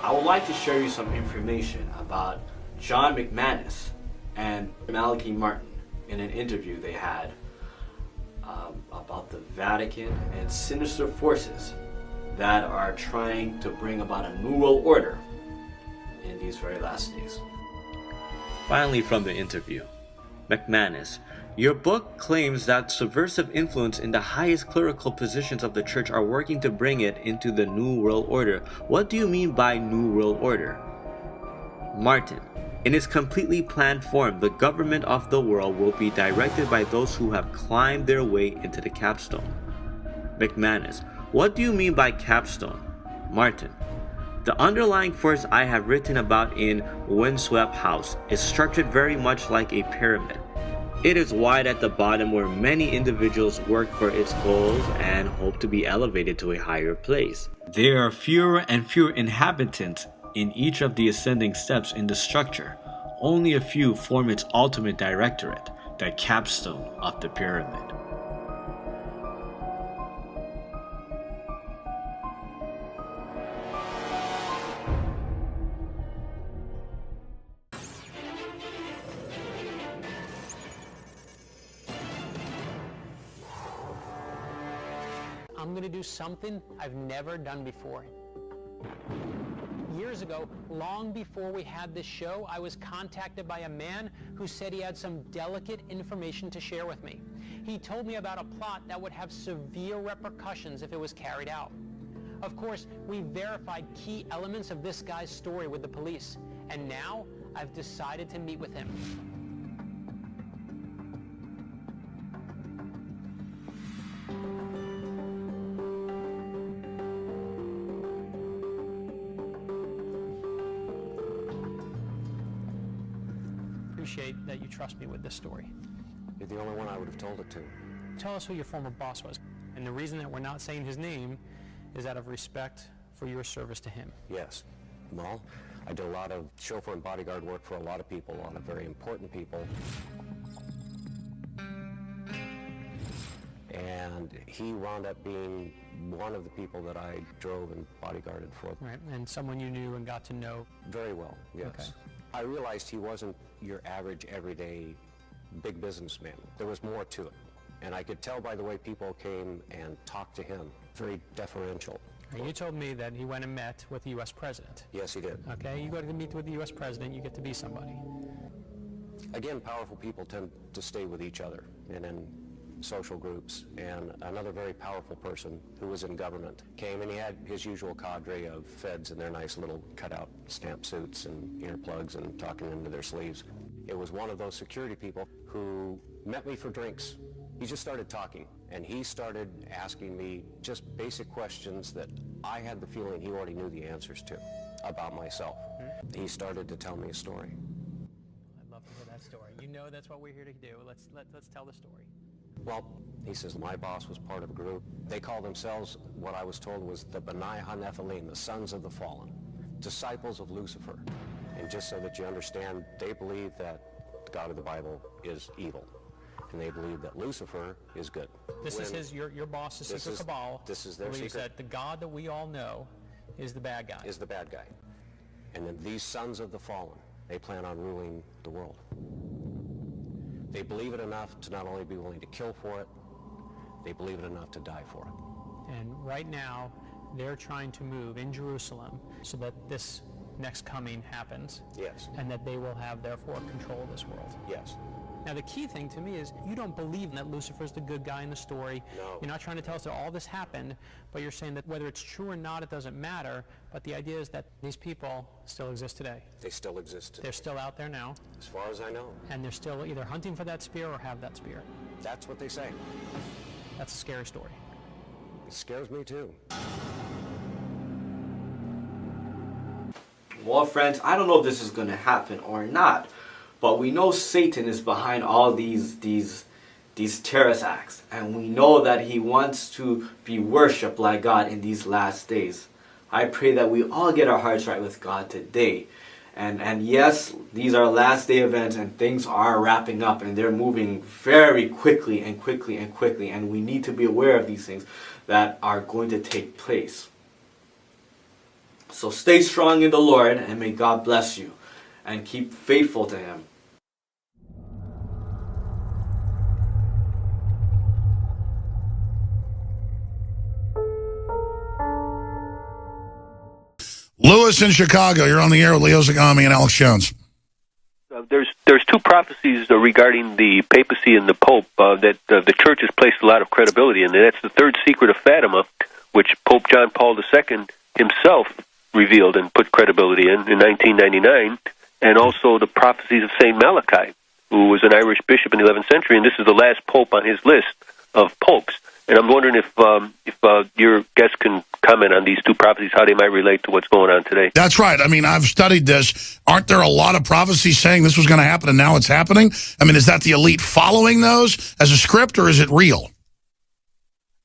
I would like to share you some information about John McManus and Malachi Martin in an interview they had about the Vatican and sinister forces that are trying to bring about a new world order in these very last days. Finally, from the interview, McManus, your book claims that subversive influence in the highest clerical positions of the church are working to bring it into the New World Order. What do you mean by New World Order? Martin, in its completely planned form, the government of the world will be directed by those who have climbed their way into the capstone. McManus, what do you mean by capstone? Martin, the underlying force I have written about in Windswept House is structured very much like a pyramid. It is wide at the bottom where many individuals work for its goals and hope to be elevated to a higher place. There are fewer and fewer inhabitants in each of the ascending steps in the structure. Only a few form its ultimate directorate, the capstone of the pyramid. I'm going to do something I've never done before. Years ago, long before we had this show, I was contacted by a man who said he had some delicate information to share with me. He told me about a plot that would have severe repercussions if it was carried out. Of course, we verified key elements of this guy's story with the police, and now I've decided to meet with him. Appreciate that you trust me with this story. You're the only one I would have told it to. Tell us who your former boss was. And the reason that we're not saying his name is out of respect for your service to him. Yes. Well, I did a lot of chauffeur and bodyguard work for a lot of people, a lot of very important people. And he wound up being one of the people that I drove and bodyguarded for. Right, and someone you knew and got to know. Very well, yes. Okay. I realized he wasn't your average, everyday, big businessman. There was more to it. And I could tell by the way people came and talked to him. Very deferential. Right, you told me that he went and met with the U.S. President. Yes, he did. Okay, you go to meet with the U.S. President, you get to be somebody. Again, powerful people tend to stay with each other and in social groups. And another very powerful person who was in government came, and he had his usual cadre of feds in their nice little cutout stamp suits and earplugs and talking into their sleeves. It was one of those security people who met me for drinks. He just started talking, and he started asking me just basic questions that I had the feeling he already knew the answers to about myself. He started to tell me a story. I'd love to hear that story. You know that's what we're here to do. Let's tell the story. Well, he says, my boss was part of a group. They call themselves, what I was told was the B'nai HaNephilim, the sons of the fallen, disciples of Lucifer. And just so that you understand, they believe that the God of the Bible is evil. And they believe that Lucifer is good. This is your boss's secret cabal. This is their believes secret. That the God that we all know is the bad guy. Is the bad guy. And then these sons of the fallen, they plan on ruling the world. They believe it enough to not only be willing to kill for it, they believe it enough to die for it. And right now, they're trying to move in Jerusalem so that this next coming happens. Yes. And that they will have, therefore, control of this world. Yes. Now, the key thing to me is you don't believe that Lucifer's the good guy in the story. No. You're not trying to tell us that all this happened, but you're saying that whether it's true or not, it doesn't matter. But the idea is that these people still exist today. They still exist today. They're still out there now. As far as I know. And they're still either hunting for that spear or have that spear. That's what they say. That's a scary story. It scares me too. Well, friends, I don't know if this is going to happen or not, but we know Satan is behind all these terrorist acts, and we know that he wants to be worshipped like God in these last days. I pray that we all get our hearts right with God today. And yes, these are last day events, and things are wrapping up, and they're moving very quickly and quickly and quickly, and we need to be aware of these things that are going to take place. So stay strong in the Lord, and may God bless you, and keep faithful to Him. Lewis in Chicago, you're on the air with Leo Zagami and Alex Jones. There's two prophecies regarding the papacy and the Pope that the Church has placed a lot of credibility in. And that's the third secret of Fatima, which Pope John Paul II himself revealed and put credibility in 1999, and also the prophecies of Saint Malachi, who was an Irish bishop in the 11th century, and this is the last pope on his list of popes. And I'm wondering if your guests can comment on these two prophecies, how they might relate to what's going on today. That's right. I mean, I've studied this. Aren't there a lot of prophecies saying this was going to happen and now it's happening? I mean, is that the elite following those as a script, or is it real?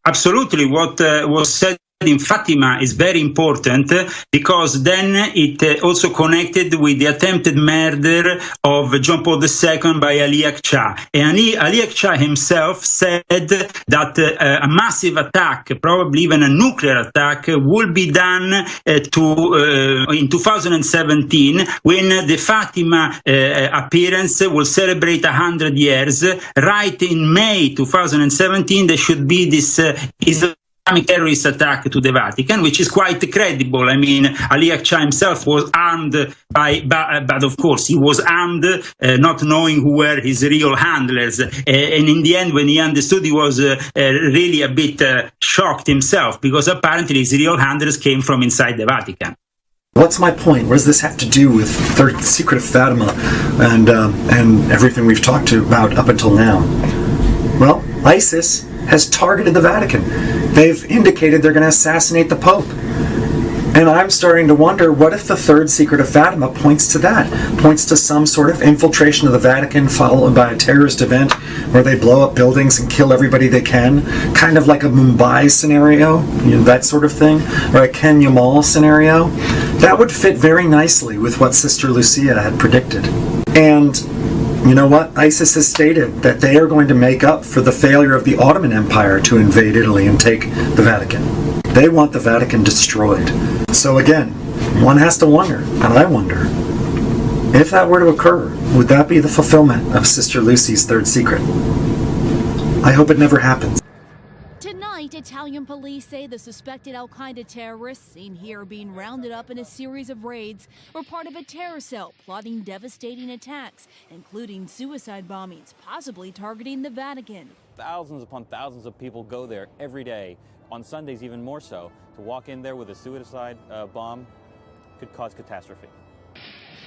Absolutely. What was said in Fatima is very important because then it also connected with the attempted murder of John Paul II by Ali Akcha. And Ali Akcha himself said that a massive attack, probably even a nuclear attack, will be done in 2017 when the Fatima appearance will celebrate 100 years. Right in May 2017, there should be this Islamic terrorist attack to the Vatican, which is quite credible. I mean, Ali Akcha himself was armed but of course he was armed, not knowing who were his real handlers. And in the end, when he understood, he was really a bit shocked himself, because apparently his real handlers came from inside the Vatican. What's my point? What does this have to do with Third Secret of Fatima and everything we've talked about up until now? Well, ISIS has targeted the Vatican. They've indicated they're going to assassinate the Pope. And I'm starting to wonder, what if the Third Secret of Fatima points to that? Points to some sort of infiltration of the Vatican followed by a terrorist event where they blow up buildings and kill everybody they can? Kind of like a Mumbai scenario, that sort of thing, or a Ken Yamal scenario. That would fit very nicely with what Sister Lucia had predicted. And you know what? ISIS has stated that they are going to make up for the failure of the Ottoman Empire to invade Italy and take the Vatican. They want the Vatican destroyed. So again, one has to wonder, and I wonder, if that were to occur, would that be the fulfillment of Sister Lucy's third secret? I hope it never happens. Tonight, Italian police say the suspected al-Qaeda terrorists seen here being rounded up in a series of raids were part of a terror cell plotting devastating attacks, including suicide bombings, possibly targeting the Vatican. Thousands upon thousands of people go there every day, on Sundays even more so. To walk in there with a suicide bomb could cause catastrophe.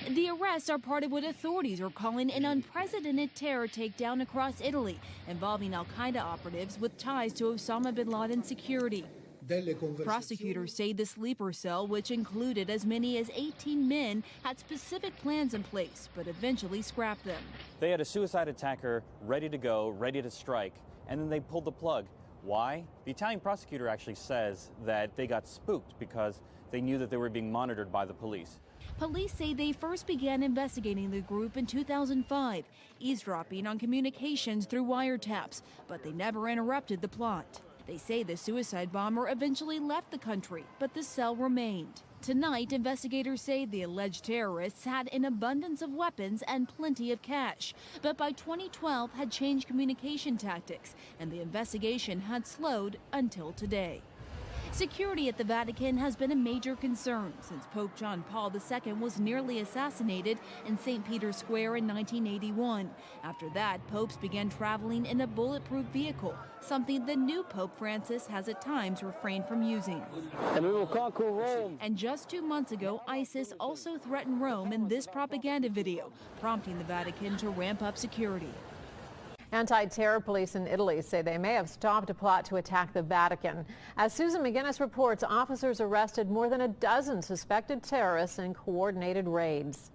The arrests are part of what authorities are calling an unprecedented terror takedown across Italy, involving al-Qaeda operatives with ties to Osama bin Laden's security. Prosecutors say the sleeper cell, which included as many as 18 men, had specific plans in place, but eventually scrapped them. They had a suicide attacker ready to go, ready to strike, and then they pulled the plug. Why? The Italian prosecutor actually says that they got spooked because they knew that they were being monitored by the police. Police say they first began investigating the group in 2005, eavesdropping on communications through wiretaps, but they never interrupted the plot. They say the suicide bomber eventually left the country, but the cell remained. Tonight, investigators say the alleged terrorists had an abundance of weapons and plenty of cash, but by 2012 had changed communication tactics, and the investigation had slowed until today. Security at the Vatican has been a major concern since Pope John Paul II was nearly assassinated in St. Peter's Square in 1981. After that, popes began traveling in a bulletproof vehicle, something the new Pope Francis has at times refrained from using. And we will conquer Rome. And just 2 months ago, ISIS also threatened Rome in this propaganda video, prompting the Vatican to ramp up security. Anti-terror police in Italy say they may have stopped a plot to attack the Vatican. As Susan McGinnis reports, officers arrested more than a dozen suspected terrorists in coordinated raids.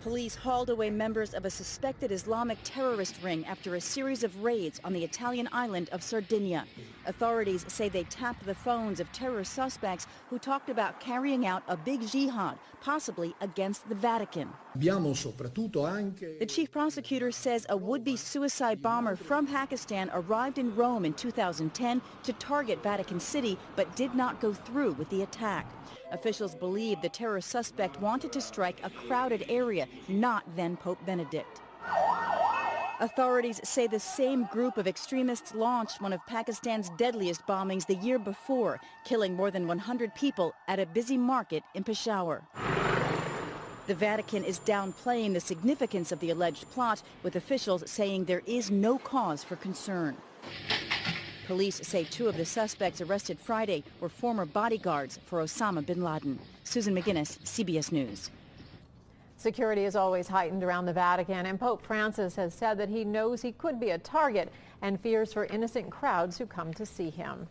Police hauled away members of a suspected Islamic terrorist ring after a series of raids on the Italian island of Sardinia. Authorities say they tapped the phones of terror suspects who talked about carrying out a big jihad, possibly against the Vatican. The chief prosecutor says a would-be suicide bomber from Pakistan arrived in Rome in 2010 to target Vatican City, but did not go through with the attack. Officials believe the terror suspect wanted to strike a crowded area, not then Pope Benedict. Authorities say the same group of extremists launched one of Pakistan's deadliest bombings the year before, killing more than 100 people at a busy market in Peshawar. The Vatican is downplaying the significance of the alleged plot, with officials saying there is no cause for concern. Police say 2 of the suspects arrested Friday were former bodyguards for Osama bin Laden. Susan McGinnis, CBS News. Security is always heightened around the Vatican, and Pope Francis has said that he knows he could be a target and fears for innocent crowds who come to see him.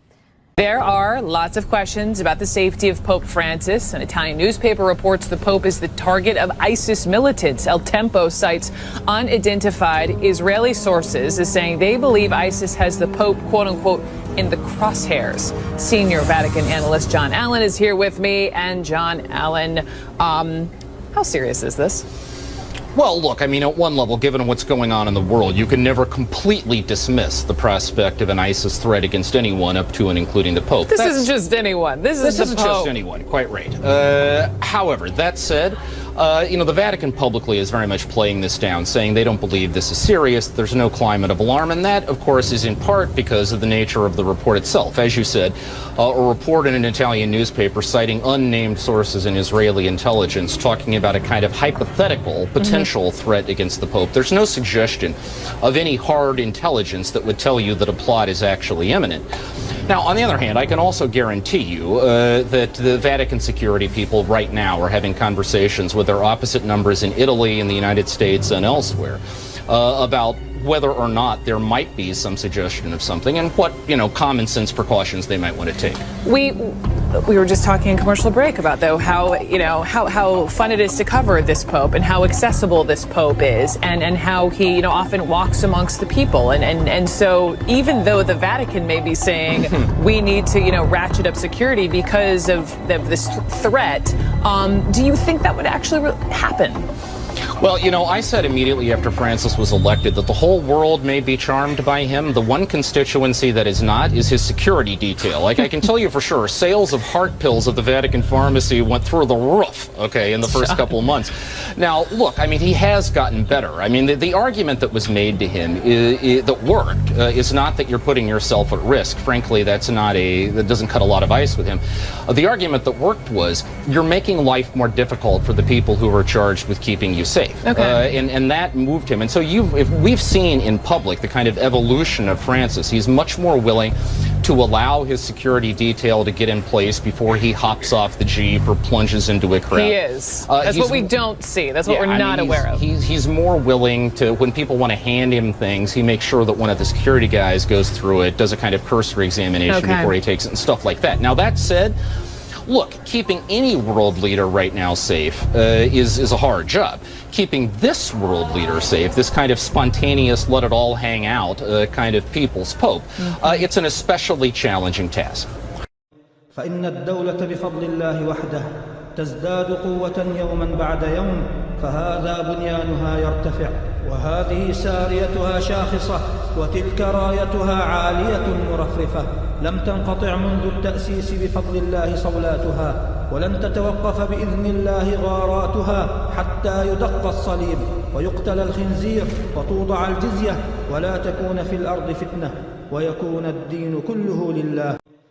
There are lots of questions about the safety of Pope Francis. An Italian newspaper reports the Pope is the target of ISIS militants. El Tempo cites unidentified Israeli sources as saying they believe ISIS has the Pope, quote unquote, in the crosshairs. Senior Vatican analyst John Allen is here with me. And John Allen, how serious is this? Well, look, I mean, at one level, given what's going on in the world, you can never completely dismiss the prospect of an ISIS threat against anyone, up to and including the Pope. This isn't just anyone. This isn't just anyone, quite right. However, that said, the Vatican publicly is very much playing this down, saying they don't believe this is serious, there's no climate of alarm, and that, of course, is in part because of the nature of the report itself. As you said, a report in an Italian newspaper citing unnamed sources in Israeli intelligence talking about a kind of hypothetical potential threat against the Pope. There's no suggestion of any hard intelligence that would tell you that a plot is actually imminent. Now, on the other hand, I can also guarantee you that the Vatican security people right now are having conversations with their opposite numbers in Italy, in the United States, and elsewhere about whether or not there might be some suggestion of something and what, common sense precautions they might want to take. We were just talking in commercial break about, though, how fun it is to cover this Pope and how accessible this Pope is and how he, often walks amongst the people. And so even though the Vatican may be saying we need to, ratchet up security because of this threat, do you think that would actually happen? Well, I said immediately after Francis was elected that the whole world may be charmed by him. The one constituency that is not is his security detail. Like, I can tell you for sure, sales of heart pills at the Vatican pharmacy went through the roof, in the first couple of months. Now, look, he has gotten better. The argument that was made to him that worked is not that you're putting yourself at risk. Frankly, that doesn't cut a lot of ice with him. The argument that worked was you're making life more difficult for the people who are charged with keeping you safe. Okay. And that moved him. And so we've seen in public the kind of evolution of Francis. He's much more willing to allow his security detail to get in place before he hops off the Jeep or plunges into a crowd. He is. That's what we don't see. That's what we're not aware of. He's more willing to, when people want to hand him things, he makes sure that one of the security guys goes through it, does a kind of cursory examination before he takes it and stuff like that. Now, that said, look, keeping any world leader right now safe is a hard job. Keeping this world leader safe, this kind of spontaneous, let it all hang out kind of people's Pope, it's an especially challenging task. فإن الدولة بفضل الله وحده تزداد قوة يوما بعد يوم، فهذا بنيانها يرتفع، وهذه ساريتها شاخصة، وتلك رايتها عالية مرفرفة، لم تنقطع منذ التأسيس بفضل الله صولاتها، ولن تتوقف بإذن الله غاراتها حتى يدق الصليب ويقتل الخنزير وتوضع الجزية ولا تكون في الأرض فتنة ويكون الدين كله لله.